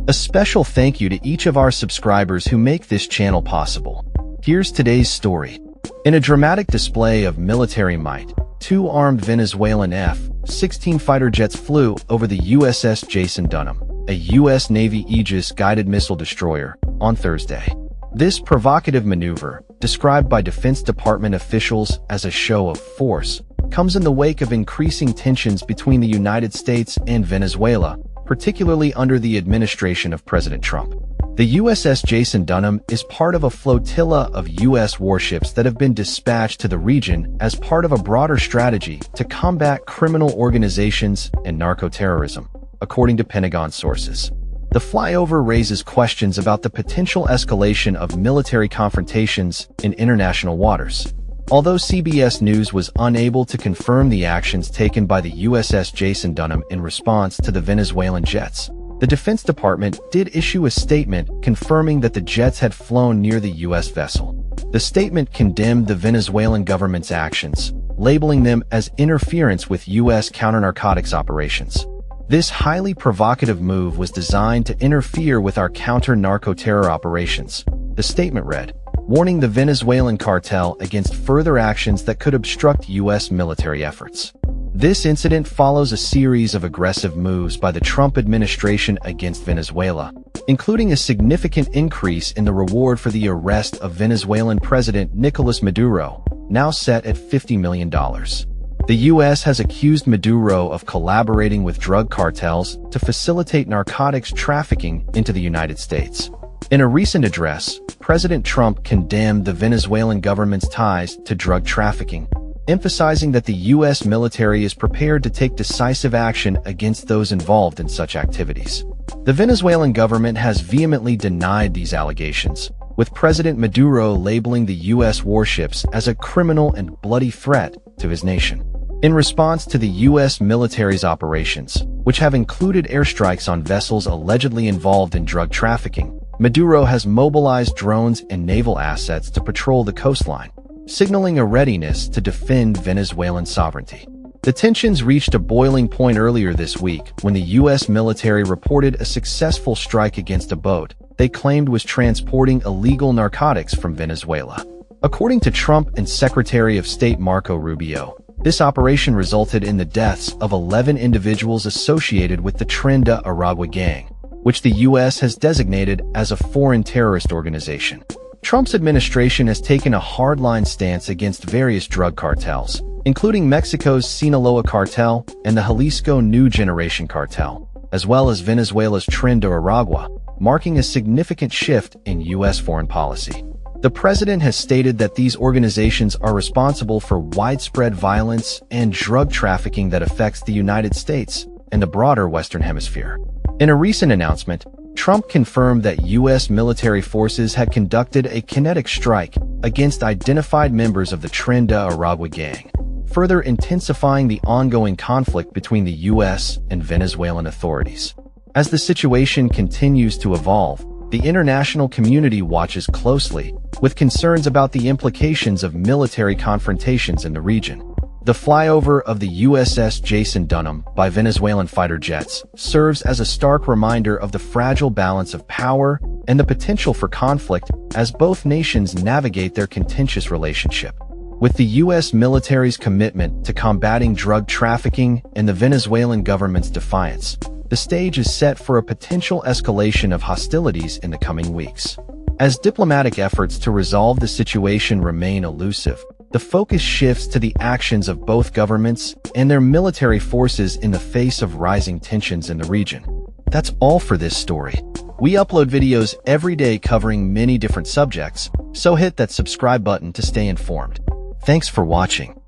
A special thank you to each of our subscribers who make this channel possible. Here's today's story. In a dramatic display of military might, two armed Venezuelan F-16 fighter jets flew over the USS Jason Dunham, a U.S. Navy Aegis guided missile destroyer, on Thursday. This provocative maneuver, described by Defense Department officials as a show of force, comes in the wake of increasing tensions between the United States and Venezuela, particularly under the administration of President Trump. The USS Jason Dunham is part of a flotilla of U.S. warships that have been dispatched to the region as part of a broader strategy to combat criminal organizations and narco-terrorism, according to Pentagon sources. The flyover raises questions about the potential escalation of military confrontations in international waters. Although CBS News was unable to confirm the actions taken by the USS Jason Dunham in response to the Venezuelan jets, the Defense Department did issue a statement confirming that the jets had flown near the U.S. vessel. The statement condemned the Venezuelan government's actions, labeling them as interference with U.S. counter-narcotics operations. This highly provocative move was designed to interfere with our counter-narco-terror operations, the statement read, warning the Venezuelan cartel against further actions that could obstruct U.S. military efforts. This incident follows a series of aggressive moves by the Trump administration against Venezuela, including a significant increase in the reward for the arrest of Venezuelan President Nicolas Maduro, now set at $50 million. The U.S. has accused Maduro of collaborating with drug cartels to facilitate narcotics trafficking into the United States. In a recent address, President Trump condemned the Venezuelan government's ties to drug trafficking, emphasizing that the U.S. military is prepared to take decisive action against those involved in such activities. The Venezuelan government has vehemently denied these allegations, with President Maduro labeling the U.S. warships as a criminal and bloody threat to his nation. In response to the U.S. military's operations, which have included airstrikes on vessels allegedly involved in drug trafficking, Maduro has mobilized drones and naval assets to patrol the coastline, signaling a readiness to defend Venezuelan sovereignty. The tensions reached a boiling point earlier this week when the U.S. military reported a successful strike against a boat they claimed was transporting illegal narcotics from Venezuela. According to Trump and Secretary of State Marco Rubio, this operation resulted in the deaths of 11 individuals associated with the Tren de Aragua gang, which the U.S. has designated as a foreign terrorist organization. Trump's administration has taken a hardline stance against various drug cartels, including Mexico's Sinaloa cartel and the Jalisco New Generation cartel, as well as Venezuela's Tren de Aragua, marking a significant shift in U.S. foreign policy. The president has stated that these organizations are responsible for widespread violence and drug trafficking that affects the United States and the broader Western Hemisphere. In a recent announcement, Trump confirmed that U.S. military forces had conducted a kinetic strike against identified members of the Tren de Aragua gang, further intensifying the ongoing conflict between the U.S. and Venezuelan authorities. As the situation continues to evolve, the international community watches closely, with concerns about the implications of military confrontations in the region. The flyover of the USS Jason Dunham by Venezuelan fighter jets serves as a stark reminder of the fragile balance of power and the potential for conflict as both nations navigate their contentious relationship. With the U.S. military's commitment to combating drug trafficking and the Venezuelan government's defiance, the stage is set for a potential escalation of hostilities in the coming weeks. As diplomatic efforts to resolve the situation remain elusive, the focus shifts to the actions of both governments and their military forces in the face of rising tensions in the region. That's all for this story. We upload videos every day covering many different subjects, so hit that subscribe button to stay informed. Thanks for watching.